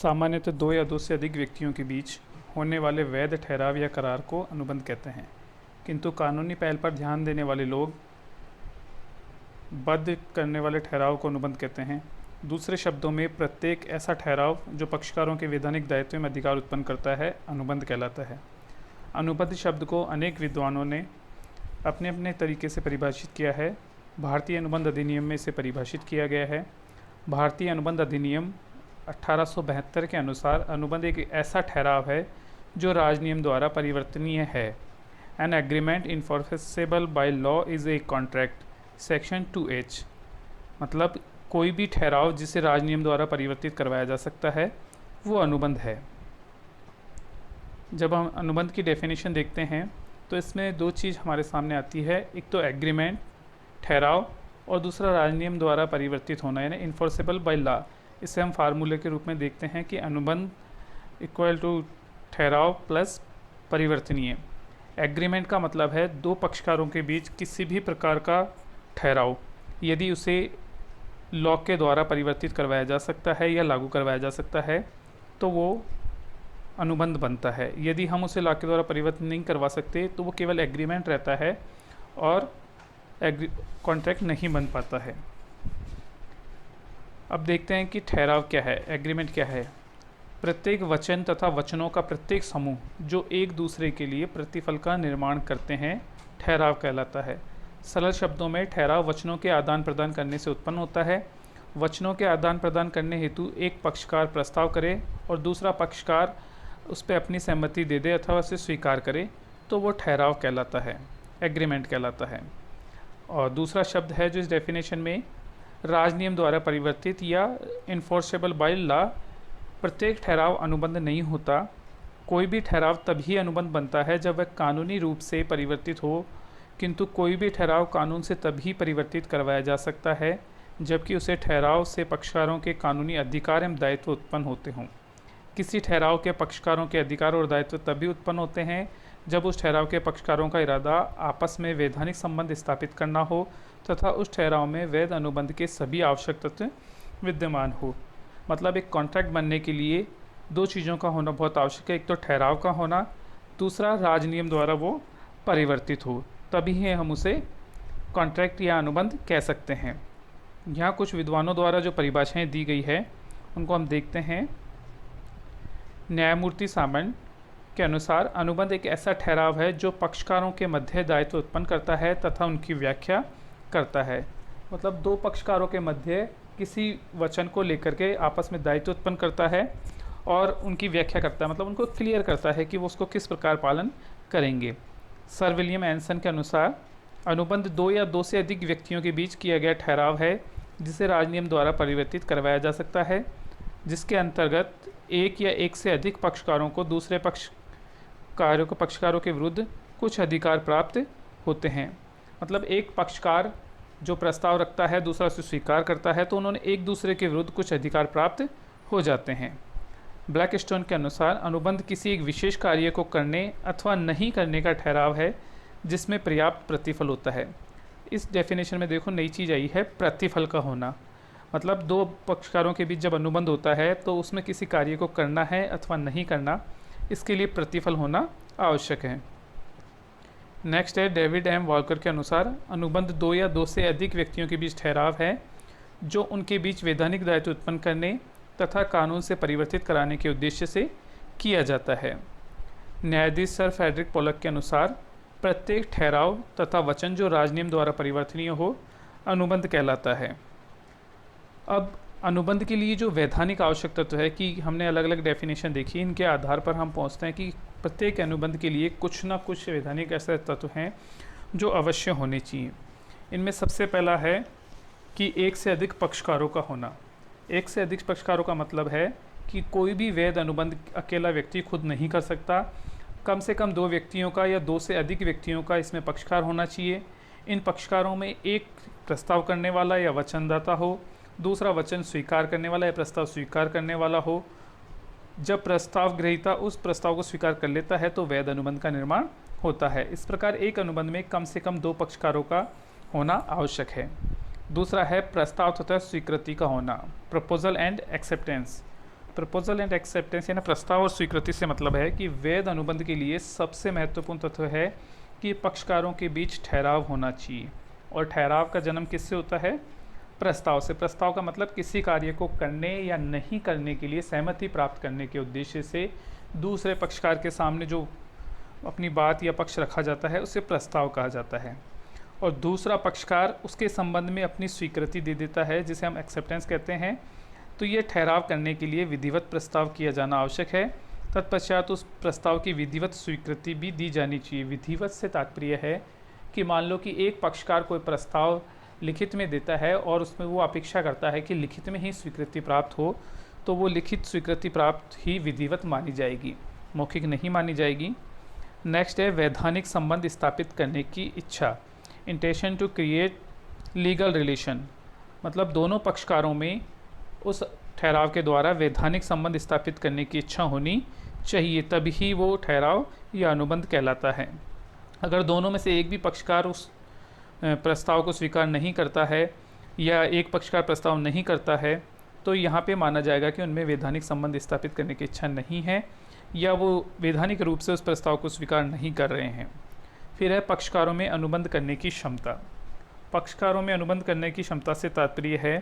सामान्यतः दो या दो से अधिक व्यक्तियों के बीच होने वाले वैध ठहराव या करार को अनुबंध कहते हैं, किंतु कानूनी पहल पर ध्यान देने वाले लोग बद्ध करने वाले ठहराव को अनुबंध कहते हैं। दूसरे शब्दों में प्रत्येक ऐसा ठहराव जो पक्षकारों के वैधानिक दायित्व में अधिकार उत्पन्न करता है अनुबंध कहलाता है। अनुबंध शब्द को अनेक विद्वानों ने अपने अपने तरीके से परिभाषित किया है। भारतीय अनुबंध अधिनियम में इसे परिभाषित किया गया है। भारतीय अनुबंध अधिनियम 1872 के अनुसार अनुबंध एक ऐसा ठहराव है जो राजनियम द्वारा परिवर्तनीय है। An agreement enforceable by law is a contract, section 2H। मतलब कोई भी ठहराव जिसे राजनियम द्वारा परिवर्तित करवाया जा सकता है वो अनुबंध है। जब हम अनुबंध की डेफिनेशन देखते हैं तो इसमें दो चीज़ हमारे सामने आती है, एक तो एग्रीमेंट ठहराव और दूसरा राजनियम द्वारा परिवर्तित होना यानी इन्फोर्सेबल बाय लॉ। इसे हम फार्मूले के रूप में देखते हैं कि अनुबंध इक्वल टू ठहराव प्लस परिवर्तनीय। एग्रीमेंट का मतलब है दो पक्षकारों के बीच किसी भी प्रकार का ठहराव यदि उसे लॉ के द्वारा परिवर्तित करवाया जा सकता है या लागू करवाया जा सकता है तो वो अनुबंध बनता है। यदि हम उसे लॉ के द्वारा परिवर्तित नहीं करवा सकते तो वो केवल एग्रीमेंट रहता है और कॉन्ट्रैक्ट नहीं बन पाता है। अब देखते हैं कि ठहराव क्या है, एग्रीमेंट क्या है। प्रत्येक वचन तथा वचनों का प्रत्येक समूह जो एक दूसरे के लिए प्रतिफल का निर्माण करते हैं ठहराव कहलाता है। सरल शब्दों में ठहराव वचनों के आदान प्रदान करने से उत्पन्न होता है। वचनों के आदान प्रदान करने हेतु एक पक्षकार प्रस्ताव करे और दूसरा पक्षकार उस पर अपनी सहमति दे दे अथवा उसे स्वीकार करे तो वो ठहराव कहलाता है, एग्रीमेंट कहलाता है। और दूसरा शब्द है जो इस डेफिनेशन में राजनियम द्वारा परिवर्तित या इन्फोर्सेबल बाय लॉ। प्रत्येक ठहराव अनुबंध नहीं होता। कोई भी ठहराव तभी अनुबंध बनता है जब वह कानूनी रूप से परिवर्तित हो, किंतु कोई भी ठहराव कानून से तभी परिवर्तित करवाया जा सकता है जबकि उसे ठहराव से पक्षकारों के कानूनी अधिकार एवं दायित्व उत्पन्न होते हों। किसी ठहराव के पक्षकारों के अधिकार और दायित्व तभी उत्पन्न होते हैं जब उस ठहराव के पक्षकारों का इरादा आपस में वैधानिक संबंध स्थापित करना हो तथा उस ठहराव में वैध अनुबंध के सभी आवश्यक तत्व विद्यमान हो। मतलब एक कॉन्ट्रैक्ट बनने के लिए दो चीज़ों का होना बहुत आवश्यक है, एक तो ठहराव का होना, दूसरा राजनियम द्वारा वो परिवर्तित हो, तभी है हम उसे कॉन्ट्रैक्ट या अनुबंध कह सकते हैं। यहाँ कुछ विद्वानों द्वारा जो परिभाषाएं दी गई है उनको हम देखते हैं। न्यायमूर्ति सामंत के अनुसार अनुबंध एक ऐसा ठहराव है जो पक्षकारों के मध्य दायित्व उत्पन्न करता है तथा उनकी व्याख्या करता है। मतलब दो पक्षकारों के मध्य किसी वचन को लेकर के आपस में दायित्व उत्पन्न करता है और उनकी व्याख्या करता है, मतलब उनको क्लियर करता है कि वो उसको किस प्रकार पालन करेंगे। सर विलियम एंसन के अनुसार अनुबंध दो या दो से अधिक व्यक्तियों के बीच किया गया ठहराव है जिसे राजनियम द्वारा परिवर्तित करवाया जा सकता है, जिसके अंतर्गत एक या एक से अधिक पक्षकारों को दूसरे पक्षकारों के विरुद्ध कुछ अधिकार प्राप्त होते हैं। मतलब एक पक्षकार जो प्रस्ताव रखता है दूसरा उसे स्वीकार करता है तो उन्होंने एक दूसरे के विरुद्ध कुछ अधिकार प्राप्त हो जाते हैं। ब्लैकस्टोन के अनुसार अनुबंध किसी एक विशेष कार्य को करने अथवा नहीं करने का ठहराव है जिसमें पर्याप्त प्रतिफल होता है। इस डेफिनेशन में देखो नई चीज़ आई है, प्रतिफल का होना। मतलब दो पक्षकारों के बीच जब अनुबंध होता है तो उसमें किसी कार्य को करना है अथवा नहीं करना, इसके लिए प्रतिफल होना आवश्यक है। नेक्स्ट है डेविड एम वॉलकर के अनुसार अनुबंध दो या दो से अधिक व्यक्तियों के बीच ठहराव है जो उनके बीच वैधानिक दायित्व उत्पन्न करने तथा कानून से परिवर्तित कराने के उद्देश्य से किया जाता है। न्यायाधीश सर फ्रेडरिक पोलक के अनुसार प्रत्येक ठहराव तथा वचन जो राजनियम द्वारा परिवर्तनीय हो अनुबंध कहलाता है। अब अनुबंध के लिए जो वैधानिक आवश्यक तत्व है कि हमने अलग अलग डेफिनेशन देखी, इनके आधार पर हम पहुंचते हैं कि प्रत्येक अनुबंध के लिए कुछ ना कुछ वैधानिक ऐसे तत्व हैं जो अवश्य होने चाहिए। इनमें सबसे पहला है कि एक से अधिक पक्षकारों का होना। एक से अधिक पक्षकारों का मतलब है कि कोई भी वैध अनुबंध अकेला व्यक्ति खुद नहीं कर सकता। कम से कम दो व्यक्तियों का या दो से अधिक व्यक्तियों का इसमें पक्षकार होना चाहिए। इन पक्षकारों में एक प्रस्ताव करने वाला या वचनदाता हो, दूसरा वचन स्वीकार करने वाला या प्रस्ताव स्वीकार करने वाला हो। जब प्रस्ताव ग्रहीता उस प्रस्ताव को स्वीकार कर लेता है तो वैध अनुबंध का निर्माण होता है। इस प्रकार एक अनुबंध में कम से कम दो पक्षकारों का होना आवश्यक है। दूसरा है प्रस्ताव तथा स्वीकृति का होना, proposal and acceptance. Proposal and acceptance यानी प्रस्ताव और स्वीकृति से मतलब है कि वैध अनुबंध के लिए सबसे महत्वपूर्ण तत्व है कि पक्षकारों के बीच ठहराव होना चाहिए। और ठहराव का जन्म किससे होता है? प्रस्ताव से। प्रस्ताव का मतलब किसी कार्य को करने या नहीं करने के लिए सहमति प्राप्त करने के उद्देश्य से दूसरे पक्षकार के सामने जो अपनी बात या पक्ष रखा जाता है उसे प्रस्ताव कहा जाता है। और दूसरा पक्षकार उसके संबंध में अपनी स्वीकृति दे देता है, जिसे हम एक्सेप्टेंस कहते हैं। तो ये ठहराव करने के लिए विधिवत प्रस्ताव किया जाना आवश्यक है। तत्पश्चात उस प्रस्ताव की विधिवत स्वीकृति भी दी जानी चाहिए। विधिवत से तात्पर्य है कि मान लो कि एक पक्षकार कोई प्रस्ताव लिखित में देता है और उसमें वो अपेक्षा करता है कि लिखित में ही स्वीकृति प्राप्त हो, तो वो लिखित स्वीकृति प्राप्त ही विधिवत मानी जाएगी, मौखिक नहीं मानी जाएगी। नेक्स्ट है वैधानिक संबंध स्थापित करने की इच्छा, intention to create legal relation. मतलब दोनों पक्षकारों में उस ठहराव के द्वारा वैधानिक संबंध स्थापित करने की इच्छा होनी चाहिए, तभी वो ठहराव या अनुबंध कहलाता है। अगर दोनों में से एक भी पक्षकार उस प्रस्ताव को स्वीकार नहीं करता है या एक पक्षकार प्रस्ताव नहीं करता है, तो यहाँ पे माना जाएगा कि उनमें वैधानिक संबंध स्थापित करने की इच्छा नहीं है या वो वैधानिक रूप से उस प्रस्ताव को स्वीकार नहीं कर रहे हैं। फिर है पक्षकारों में अनुबंध करने की क्षमता। पक्षकारों में अनुबंध करने की क्षमता से तात्पर्य है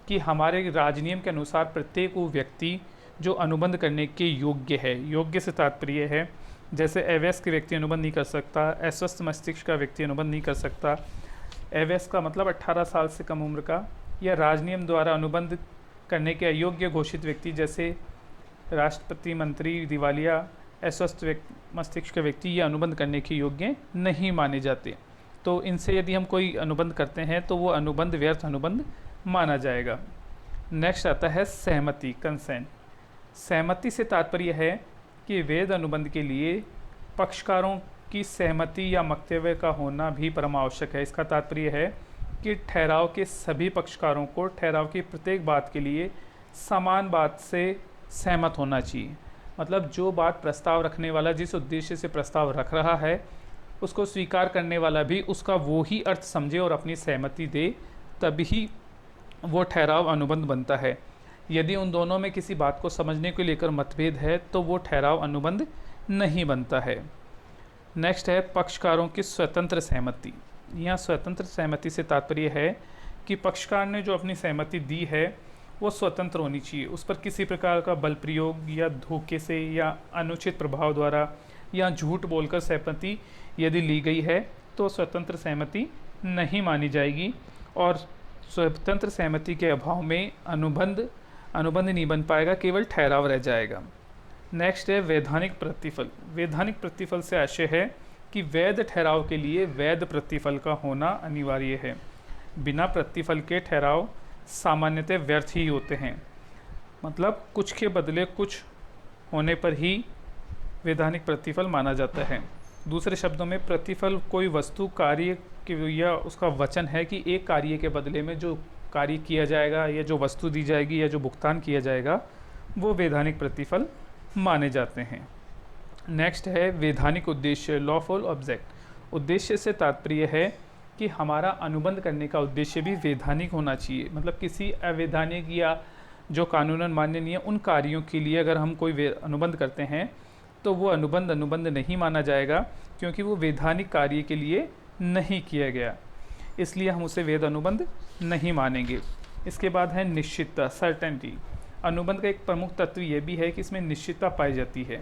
कि हमारे राजनियम के अनुसार प्रत्येक वो व्यक्ति जो अनुबंध करने के योग्य है, योग्य से तात्पर्य है जैसे अवयस्क व्यक्ति अनुबंध नहीं कर सकता, अस्वस्थ मस्तिष्क का व्यक्ति अनुबंध नहीं कर सकता। अवयस्क का मतलब 18 साल से कम उम्र का, या राजनियम द्वारा अनुबंध करने के अयोग्य घोषित व्यक्ति जैसे राष्ट्रपति, मंत्री, दिवालिया, अस्वस्थ मस्तिष्क के व्यक्ति ये अनुबंध करने के योग्य नहीं माने जाते। तो इनसे यदि हम कोई अनुबंध करते हैं तो वो अनुबंध व्यर्थ अनुबंध माना जाएगा। नेक्स्ट आता है सहमति, कंसेंट। सहमति से तात्पर्य है कि वैध अनुबंध के लिए पक्षकारों की सहमति या वक्तव्य का होना भी परमावश्यक है। इसका तात्पर्य है कि ठहराव के सभी पक्षकारों को ठहराव की प्रत्येक बात के लिए समान बात से सहमत होना चाहिए। मतलब जो बात प्रस्ताव रखने वाला जिस उद्देश्य से प्रस्ताव रख रहा है उसको स्वीकार करने वाला भी उसका वो ही अर्थ समझे और अपनी सहमति दे, तभी वो ठहराव अनुबंध बनता है। यदि उन दोनों में किसी बात को समझने को लेकर मतभेद है तो वो ठहराव अनुबंध नहीं बनता है। नेक्स्ट है पक्षकारों की स्वतंत्र सहमति। यहाँ स्वतंत्र सहमति से तात्पर्य है कि पक्षकार ने जो अपनी सहमति दी है वो स्वतंत्र होनी चाहिए। उस पर किसी प्रकार का बल प्रयोग या धोखे से या अनुचित प्रभाव द्वारा या झूठ बोलकर सहमति यदि ली गई है तो स्वतंत्र सहमति नहीं मानी जाएगी और स्वतंत्र सहमति के अभाव में अनुबंध नहीं बन पाएगा, केवल ठहराव रह जाएगा। नेक्स्ट है वैधानिक प्रतिफल। वैधानिक प्रतिफल से आशय है कि वैध ठहराव के लिए वैध प्रतिफल का होना अनिवार्य है। बिना प्रतिफल के ठहराव सामान्यतः व्यर्थ ही होते हैं। मतलब कुछ के बदले कुछ होने पर ही वैधानिक प्रतिफल माना जाता है। दूसरे शब्दों में प्रतिफल कोई वस्तु, कार्य या उसका वचन है कि एक कार्य के बदले में जो कार्य किया जाएगा या जो वस्तु दी जाएगी या जो भुगतान किया जाएगा वो वैधानिक प्रतिफल माने जाते हैं। नेक्स्ट है वैधानिक उद्देश्य, लॉफुल ऑब्जेक्ट। उद्देश्य से तात्पर्य है कि हमारा अनुबंध करने का उद्देश्य भी वैधानिक होना चाहिए। मतलब किसी अवैधानिक या जो कानूनन मान्य नहीं है उन कार्यों के लिए अगर हम कोई अनुबंध करते हैं तो वो अनुबंध नहीं माना जाएगा, क्योंकि वो वैधानिक कार्य के लिए नहीं किया गया, इसलिए हम उसे वैध अनुबंध नहीं मानेंगे। इसके बाद है निश्चितता, सर्टेनिटी। अनुबंध का एक प्रमुख तत्व ये भी है कि इसमें निश्चितता पाई जाती है।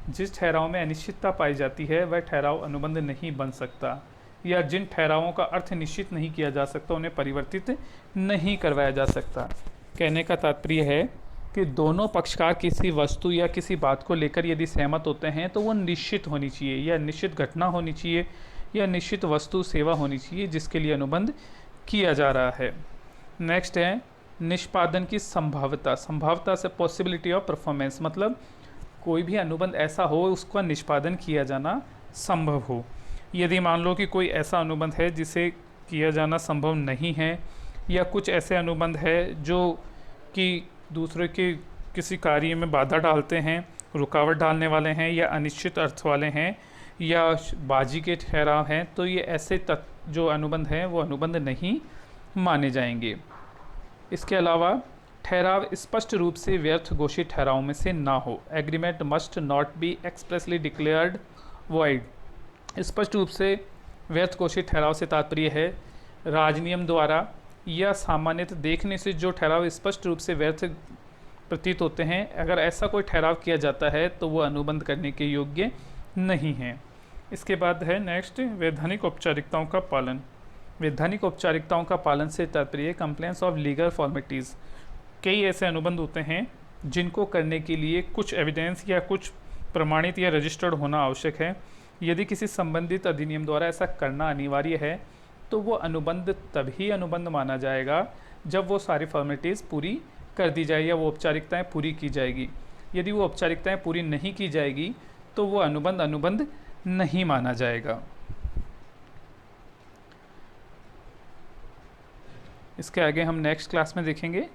जिस ठहराव में अनिश्चितता पाई जाती है वह ठहराव अनुबंध नहीं बन सकता, या जिन ठहरावों का अर्थ निश्चित नहीं किया जा सकता उन्हें परिवर्तित नहीं करवाया जा सकता। कहने का तात्पर्य है कि दोनों पक्षकार किसी वस्तु या किसी बात को लेकर यदि सहमत होते हैं तो वो निश्चित होनी चाहिए, या निश्चित घटना होनी चाहिए, या निश्चित वस्तु सेवा होनी चाहिए जिसके लिए अनुबंध किया जा रहा है। नेक्स्ट है निष्पादन की संभाव्यता। संभाव्यता से पॉसिबिलिटी ऑफ परफॉर्मेंस। मतलब कोई भी अनुबंध ऐसा हो उसका निष्पादन किया जाना संभव हो। यदि मान लो कि कोई ऐसा अनुबंध है जिसे किया जाना संभव नहीं है, या कुछ ऐसे अनुबंध है जो कि दूसरे के किसी कार्य में बाधा डालते हैं, रुकावट डालने वाले हैं, या अनिश्चित अर्थ वाले हैं, या बाजी के ठहराव हैं, तो ये ऐसे जो अनुबंध हैं वो अनुबंध नहीं माने जाएंगे। इसके अलावा ठहराव स्पष्ट रूप से व्यर्थ घोषित ठहराव में से ना हो। Agreement must not be expressly declared void. स्पष्ट रूप से व्यर्थ घोषित ठहराव से तात्पर्य है राजनियम द्वारा या सामान्यतः देखने से जो ठहराव स्पष्ट रूप से व्यर्थ प्रतीत होते हैं, अगर ऐसा कोई ठहराव किया जाता है तो वो अनुबंध करने के योग्य नहीं है। इसके बाद है नेक्स्ट, वैधानिक औपचारिकताओं का पालन। वैधानिक औपचारिकताओं का पालन से तात्पर्य कंप्लेंट्स ऑफ लीगल फॉर्मेलिटीज़। कई ऐसे अनुबंध होते हैं जिनको करने के लिए कुछ एविडेंस या कुछ प्रमाणित या रजिस्टर्ड होना आवश्यक है। यदि किसी संबंधित अधिनियम द्वारा ऐसा करना अनिवार्य है तो वो अनुबंध तभी अनुबंध माना जाएगा जब वो सारी फॉर्मेलिटीज़ पूरी कर दी जाए या वो औपचारिकताएं पूरी की जाएगी। यदि वो औपचारिकताएं पूरी नहीं की जाएगी तो वो अनुबंध नहीं माना जाएगा। इसके आगे हम नेक्स्ट क्लास में देखेंगे